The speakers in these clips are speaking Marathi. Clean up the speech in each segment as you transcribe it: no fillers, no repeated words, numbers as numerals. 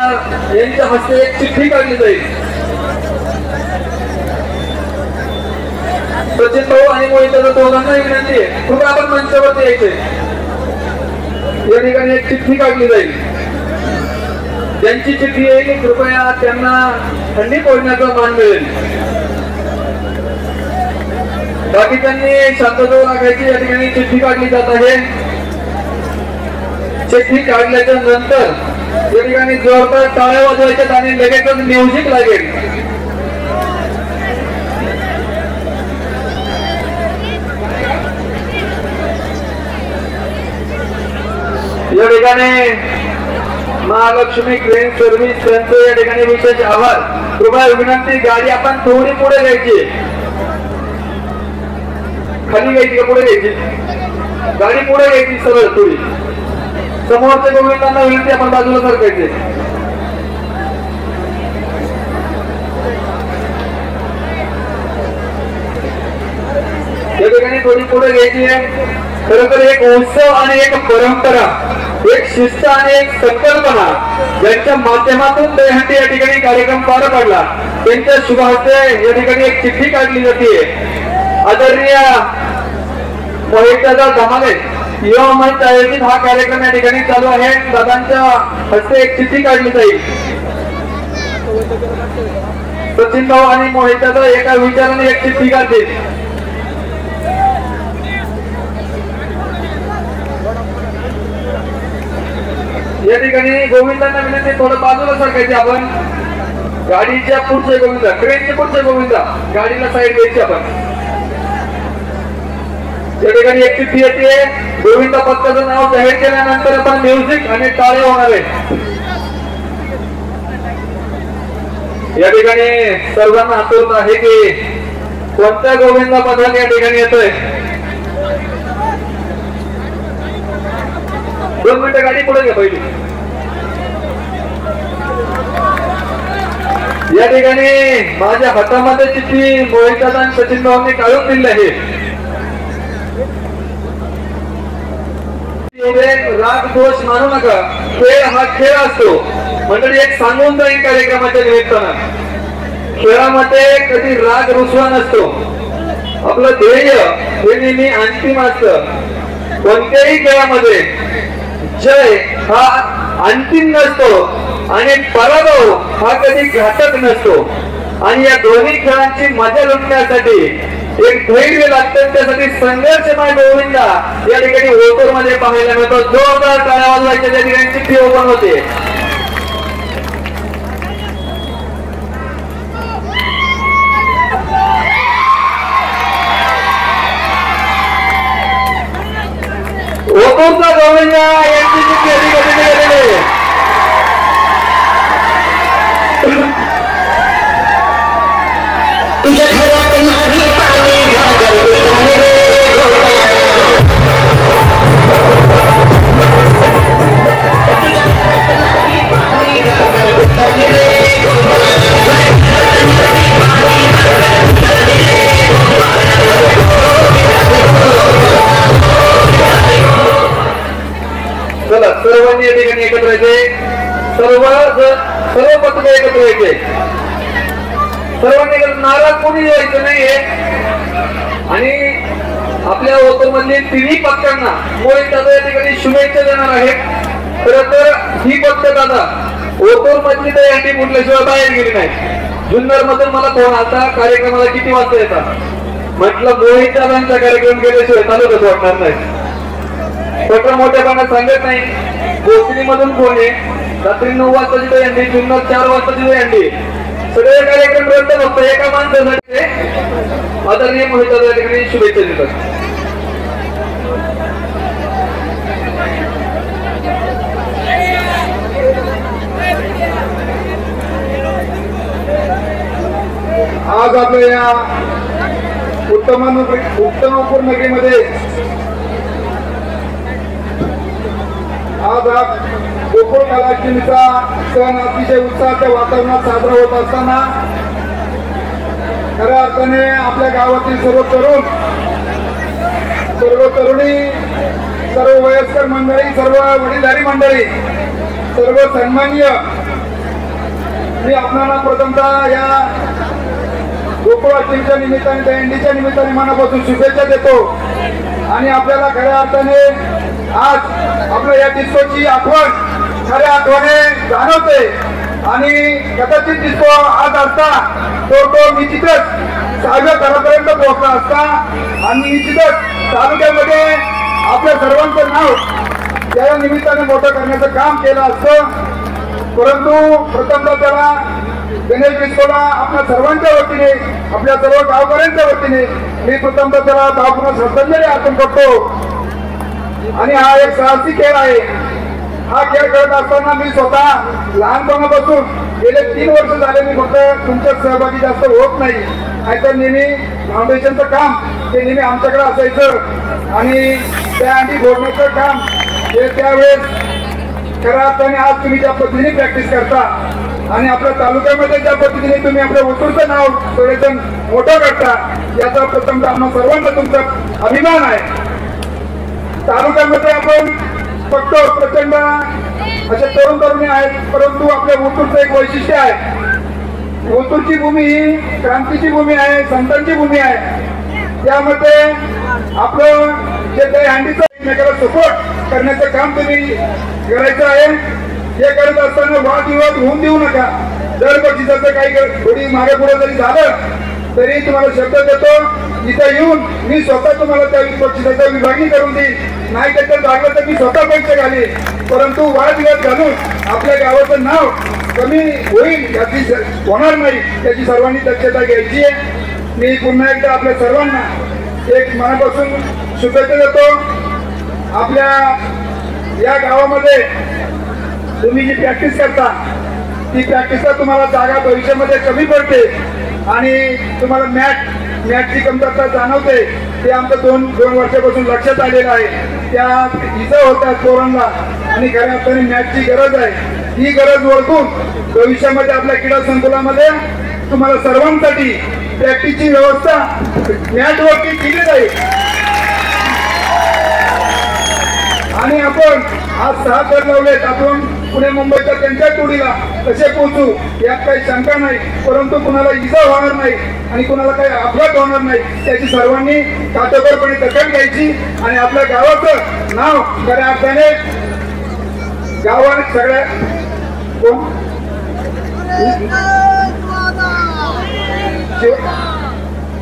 यांच्या हस्ते एक चिठ्ठी काढली जाईल। सचिन भाऊ आणि मोहित दोघांना विनंती आहे, कृपया आपण मंचावरती यायचे। या ठिकाणी एक चिठ्ठी काढली जाईल, ज्यांची चिठ्ठी येईल कृपया त्यांना थंडी पोहोचण्याचा मान मिळेल। बाकीच्यांनी शांतता राखायची। या ठिकाणी चिठ्ठी काढली जात आहे। चिठ्ठी काढल्याच्या नंतर या ठिकाणी जोरदार टाळ्या वाजवायच्या आणि लगेचच म्युझिक लागेल। या ठिकाणी महालक्ष्मी क्रेन सर्व्हिस त्यांचं या ठिकाणी विशेष आभार। कृपया विनंती, गाडी आपण थोडी पुढे घ्यायची, खाली घ्यायची का पुढे घ्यायची? गाडी पुढे घ्यायची सरळ थोडी। समोरच्या गोविंदांना विनंती, आपण बाजूला सरकायचे। या ठिकाणी थोडी पुढे घ्यायची आहे। खरोखर एक उत्सव आणि एक परंपरा, एक शिस्त आणि एक संकल्पना यांच्या माध्यमातून दहीहंडी या ठिकाणी कार्यक्रम पार पडला। त्यांच्या शुभ हस्ते या ठिकाणी एक चिठ्ठी काढली जाते। आदरणीय मोहितदादा धमाले युवा मंच आयोजित हा कार्यक्रम या ठिकाणी चालू आहे। दादांच्या हस्ते एक चिठ्ठी काढली जाईल। सचिन भाऊ आणि मोहितदादा एका विचाराने एक चिठ्ठी काढतील। या ठिकाणी गोविंदांना विनंती, थोडं बाजूला सरकायचे आपण। गाडीच्या पुढचे गोविंदा, ट्रेनच्या पुढचे गोविंदा, गाडीला साईड द्यायची आपण। या ठिकाणी एक चिठ्ठी येते। गोविंदा पथकाचं नाव जाहीर केल्यानंतर आपण म्युझिक आणि टाळे होणार आहे। या ठिकाणी सर्वांना आठवत आहे की कोणत्या गोविंदा पथक या ठिकाणी येतोय। 2 मिनिटं गाडी पुढे घ्या पहिली। या ठिकाणी माझ्या हातामध्ये चिठ्ठी मोहितदादा आणि सचिन भाऊंनी काढून दिली आहे। राग दोष मानू नका, खेळ हा खेळ असतो। मंडळी एक सांगून जाईल कार्यक्रमाच्या निमित्तानं, खेळामध्ये कधी राग रुसवा नसतो। आपलं ध्येय हे नेहमी अंतिम असतं। कोणत्याही खेळामध्ये जय हा अंतिम नसतो आणि पराभव हा कधी घातक नसतो। आणि या दोन्ही खेळांची मजा लुटण्यासाठी एक धैर्य लागतं, त्यासाठी संघर्षमय गोविंदा या ठिकाणी ओतूर मध्ये पाहायला मिळतो। जोरदार टाळ्या वाजवायच्या, त्या ठिकाणी चिठ्ठी ओपन होते। ओतूरचा गोविंदा यांची चिठ्ठी अधिकाधिक गेलेली आहे। चला सर्वांनी या ठिकाणी एकत्र यायचे। सर्व पथक एकत्र यायचे। सर्वांनी नाराज कोणी व्हायचं नाहीये। आणि आपल्या ओतूर मधली तिन्ही पथकांना मोहित दादा या ठिकाणी शुभेच्छा देणार आहेत। खरं तर ही पथक दादा ओतूर मधली दहीहंडी फुटल्याशिवाय बाहेर गेली नाही। जुन्नर मधून मला फोन आलता, कार्यक्रमाला किती वाजता येतात? म्हटलं मोहित दादांचा कार्यक्रम गेल्याशिवाय तालुक्यात वाटणार नाही। छोट्या मोठ्यापणा सांगत नाही। गोखली मधून फोन आहे, रात्री 9 वाजताची दहीहंडी, जुन्नर 4 वाजताची दहीहंडी, सगळे कार्यक्रम रद्द फक्त एका माणसासाठी आदरणीय मोहित दादा या ठिकाणी शुभेच्छा देतात। आज आपल्या या उत्तमापूर नगरीमध्ये आज गोकुळ कलाष्टमीचा सण अतिशय उत्साहाच्या वातावरणात साजरा होत असताना खऱ्या अर्थाने आपल्या गावातील सर्व तरुण, सर्व तरुणी, सर्व वयस्कर मंडळी, सर्व वडीलधारी मंडळी, सर्व सन्माननीय मी आपल्याला प्रथमतः या गोकुळाष्टमीच्या निमित्ताने दहीहंडीच्या निमित्ताने मनापासून शुभेच्छा देतो आणि आपल्याला खऱ्या अर्थाने आज आपल्या या डिस्कोची आठवण खऱ्या अर्थाने जाणवते आणि कदाचित डिस्को आज असता तो निश्चितच 6व्या थरापर्यंत पोहोचला असता आणि निश्चितच तालुक्यामध्ये आपल्या सर्वांचं नाव या निमित्ताने मोठं करण्याचं काम केलं असतं. परंतु प्रथमतः त्याला गणेश डिस्कोला आपल्या सर्वांच्या वतीने आपल्या सर्व गावकऱ्यांच्या वतीने मी प्रथमतः त्याला भावपूर्ण श्रद्धांजली अर्पण करतो. आणि हा एक साहसी खेळ आहे. हा खेळ खेळत असताना मी स्वतः लहानपणापासून गेले 3 वर्ष झाले मी फक्त तुमच्यात सहभागी जास्त होत नाही. नाहीतर नेहमी फाउंडेशनचं काम ते नेहमी आमच्याकडे असायचं आणि त्या अंडी फोडण्याचं काम हे त्यावेळेस खऱ्या अर्थाने आज तुम्ही ज्या पद्धतीने प्रॅक्टिस करता आणि आपल्या तालुक्यामध्ये ज्या पद्धतीने तुम्ही आपल्या ओतूरचं नाव सगळेजण मोठं करता याचा प्रथमतः आम्हा सर्वांचा तुमचा अभिमान आहे. तालुक्यामध्ये आपण फक्त प्रचंड असे तरुण तरुणी आहेत, परंतु आपल्या ओतूरचं एक वैशिष्ट्य आहे. ओतूरची भूमी ही क्रांतीची भूमी आहे, संतांची भूमी आहे. त्यामध्ये आपलं जे दहीहंडीचं एकमेकाला सपोर्ट करण्याचं काम तुम्ही करायचं आहे. हे करत असताना वादविवाद होऊन देऊ नका. जर बक्षिसाचं काही थोडी मागे पुढे जरी झालं तरी तुम्हाला शब्द देतो इथं येऊन मी स्वतः तुम्हाला त्या बक्षिसाचा विभागणी करून देईल. नाही त्याच्यात लागलं तर मी स्वतः पैसे घालीन. परंतु वादविवाद घालून आपल्या गावाचं नाव कमी होईल याची होणार नाही याची सर्वांनी दक्षता घ्यायची आहे. मी पुन्हा एकदा आपल्या सर्वांना एक मनापासून शुभेच्छा देतो. आपल्या या गावामध्ये तुम्ही जी प्रॅक्टिस करता ती प्रॅक्टिसला तुम्हाला जागा भविष्यामध्ये कमी पडते आणि तुम्हाला मॅटची कमतरता जाणवते. ते आमचं दोन वर्षापासून लक्षात आलेलं आहे. त्या इजा होतात पोरांना आणि खऱ्या अर्थाने मॅटची गरज आहे. ही गरज ओळखून भविष्यामध्ये आपल्या क्रीडा संकुलामध्ये तुम्हाला सर्वांसाठी प्रॅक्टिसची व्यवस्था मॅटवरती केली जाईल. आणि आपण आज 6 थर लावलेत. आपण पुणे मुंबईच्या त्यांच्या टोळीला कसे पोहोचू यात काही शंका नाही. परंतु कुणाला इजा होणार नाही आणि कुणाला काही अपघात होणार नाही त्याची सर्वांनी काटेकोरपणे दखल घ्यायची आणि आपल्या गावाचं नाव खऱ्या अर्थाने गावात सगळ्या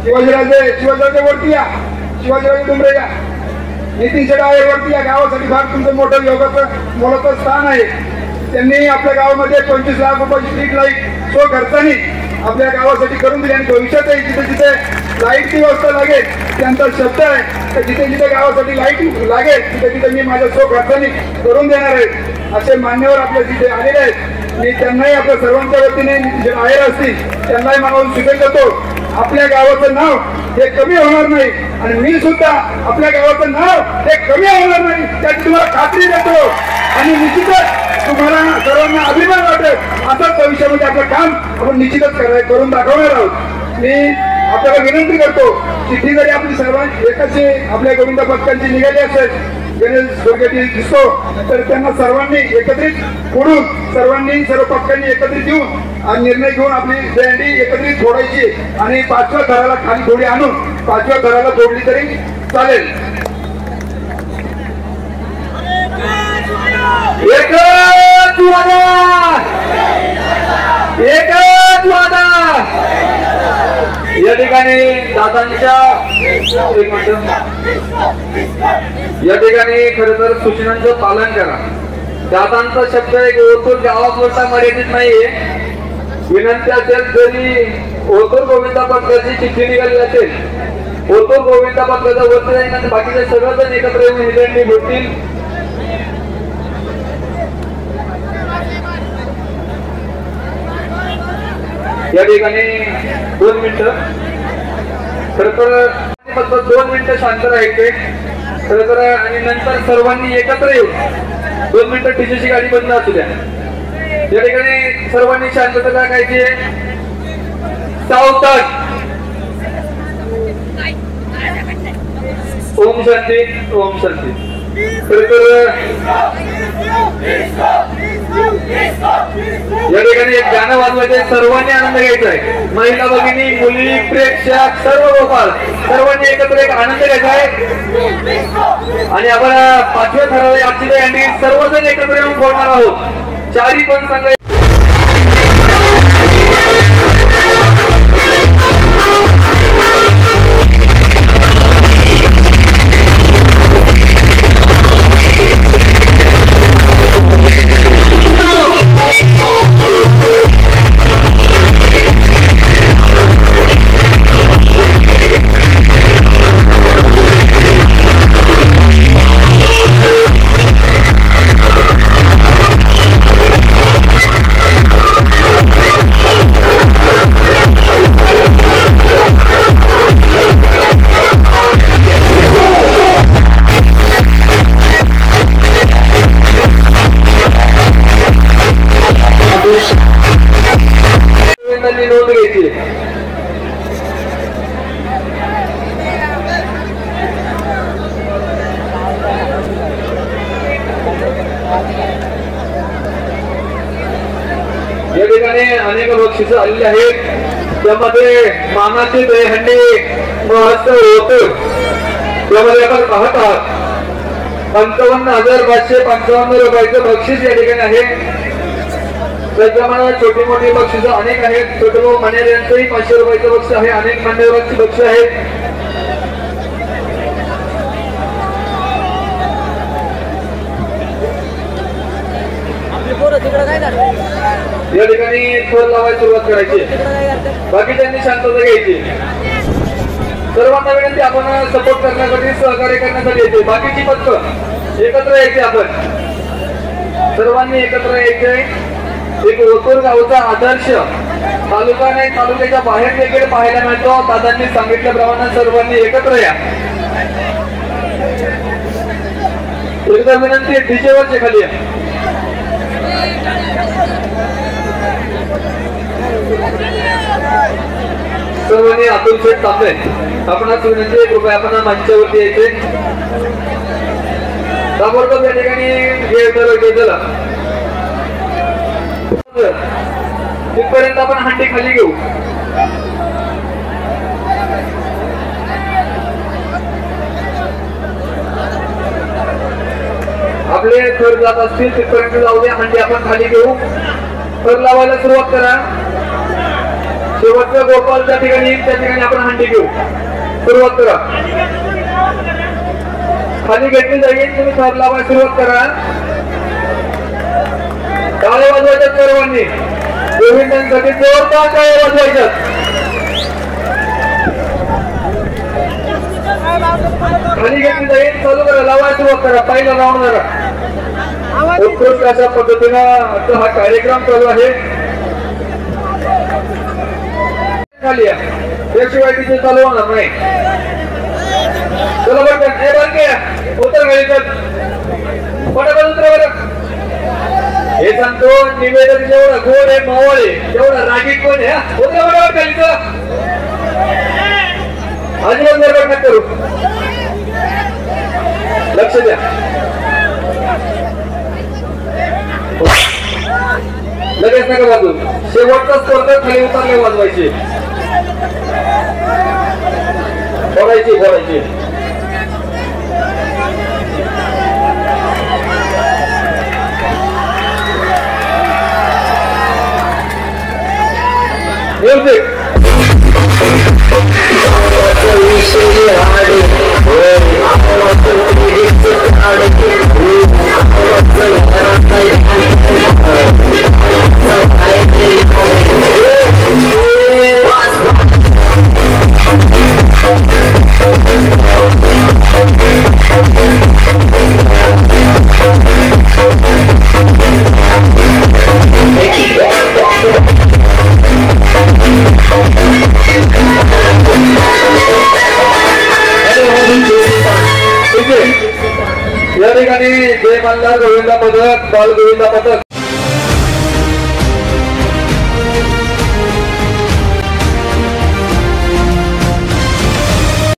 शिवाजीराजे वरती या. शिवाजीराजे डुमरे या. नितीन शेडाळे वरती या. गावासाठी फार तुमचं मोठं योगाचं मोलाचं स्थान आहे. त्यांनी आपल्या गावामध्ये 25 लाख रुपयाची स्ट्रीट लाईट खर्चाने आपल्या गावासाठी करून दिली आणि भविष्यातही जिथे जिथे लाईटची व्यवस्था लागेल त्यांचा शब्द आहे तर जिथे जिथे गावासाठी लाईट लागेल तिथे तिथे मी माझ्या खर्चाने करून देणार आहे. असे मान्यवर आपल्या तिथे आलेले आहेत. मी त्यांनाही आपल्या सर्वांच्या वतीने जे बाहेर असतील त्यांनाही मानवून शुभेच्छा देतो. आपल्या गावाचं नाव हे कमी होणार नाही आणि मी सुद्धा आपल्या गावाचं नाव हे कमी होणार नाही त्याची तुम्हाला खात्री देतो आणि निश्चितच तुम्हाला सर्वांना अभिमान वाटेल असंच भविष्यामध्ये आपलं काम आपण निश्चितच करून दाखवणार आहोत. मी आपल्याला विनंती करतो चिठ्ठी जरी आपली सर्वांची एकाची आपल्या गोविंदा पथकांची निघाली असेल गणेश दुर्गेटी दिसतो तर त्यांना सर्वांनी एकत्रित फोडून सर्वांनी सर्व पथकांनी एकत्रित येऊन आणि निर्णय घेऊन आपली दहीहंडी एकत्रित फोडायची आणि 5व्या थराला खाली थोडी आणून 5व्या थराला फोडली तरी चालेल. एकच वादा, एकच वादा. या ठिकाणी दादांच्या या ठिकाणी खरं तर सूचनांचं पालन करा. दादांचा शब्द एक ओतूर गावापुरता मर्यादित नाहीये. विनंती असेल जरी ओतूर गोविंदा पथकाची चिठ्ठी निघाली असेल ओतूर गोविंदा पथकाचा वरती जाईल आणि बाकीचे सगळेजण एकत्र येऊन हिरंडी भेटतील. या ठिकाणी 2 मिनिटं खरं तर फक्त 2 मिनिटं शांत राहायचे खरं तर आणि नंतर सर्वांनी एकत्र येऊन 2 मिनिटं टीचरची गाडी बंद असू द्या. या ठिकाणी सर्वांनी शांतता राखायची. सावधान. ओम शांती. ओम शांती. या ठिकाणी एक गाणं वाजवायचं, सर्वांनी आनंद घ्यायचा आहे. महिला भगिनी, मुली, प्रेक्षक, सर्व गोपाल सर्वांनी एकत्र एक आनंद घ्यायचा आहे. आणि आपण 5व्या थराला आजची सर्वजण एकत्र येऊन बोलणार आहोत. चारी पण सांगायचं. नोंद घ्यायची. या ठिकाणी अनेक बक्षिस आलेली आहेत. त्यामध्ये मानाचे दहीहंडी महोत्सव होत. त्यामध्ये आपण पाहत आहात 55,555 रुपयाचं बक्षीस या ठिकाणी आहे. त्याचप्रमाणे छोटी मोठी बक्षिस अनेक आहेत. छोटे भाऊ मनेर यांचंही 500 रुपयाचं बक्षीस आहे. अनेक मान्यवरांची बक्षीस आहेत. या ठिकाणी थर लावायला सुरुवात करायची. बाकीच्यांनी शांतता घ्यायची. सर्वांना विनंती, आपण सपोर्ट करण्यासाठी, सहकार्य करण्यासाठी येते. बाकीची पथक एकत्र यायचे. आपण सर्वांनी एकत्र यायचे. एक ओतूर गावचा आदर्श तालुका नाही, तालुक्याच्या बाहेर देखील पाहायला मिळतो. दादांनी सांगितल्याप्रमाणे सर्वांनी एकत्र या. एकदा विनंती, डीजेवरचे खाली या. सर्वांनी अतुल शेठ तांबे आपणास विनंती, कृपया आपण मंचावरती यायचे. ताबडतोब या ठिकाणी घेतला तिथपर्यंत आपण हंडी खाली घेऊ. आपले थर जात असतील तिथपर्यंत जाऊ द्या. हंडी आपण खाली घेऊ. थर लावायला सुरुवात करा. शेवटच्या गोपाल त्या ठिकाणी आपण हंडी घेऊ. सुरुवात करा. खाली घेतली जाईल. तुम्ही थर लावायला सुरुवात करा. टाळ्या वाजवायच्यात सर्वांनी. गोविंदांसाठी जोरदार टाळ्या वाजवायच्यात. खाली घेतली जाईल. चालू करा. लावायला सुरुवात करा. पहिला राऊंड जरा उत्कृष्ट अशा पद्धतीनं हा कार्यक्रम चालू आहे. खाली या. त्याशिवाय तिथे चालू होणार नाही. चला बरं उतर घ्यायचं. पटापट उतरा बरं. हे सांगतो, निवेदन जेवढा गोड आहे, मावळ आहे, तेवढा रागीट कोण आहे. उतरा बरोबर खालीचं. अजिबात बरोबर नका करू. लक्ष द्या. लगेच नका वाजू. शेवटचा स्पर्धा खाली उतरले वाजवायचे. बोलायची म्युझिक. या ठिकाणी जय मल्हार गोविंदा पदक, बाल गोविंदा पदक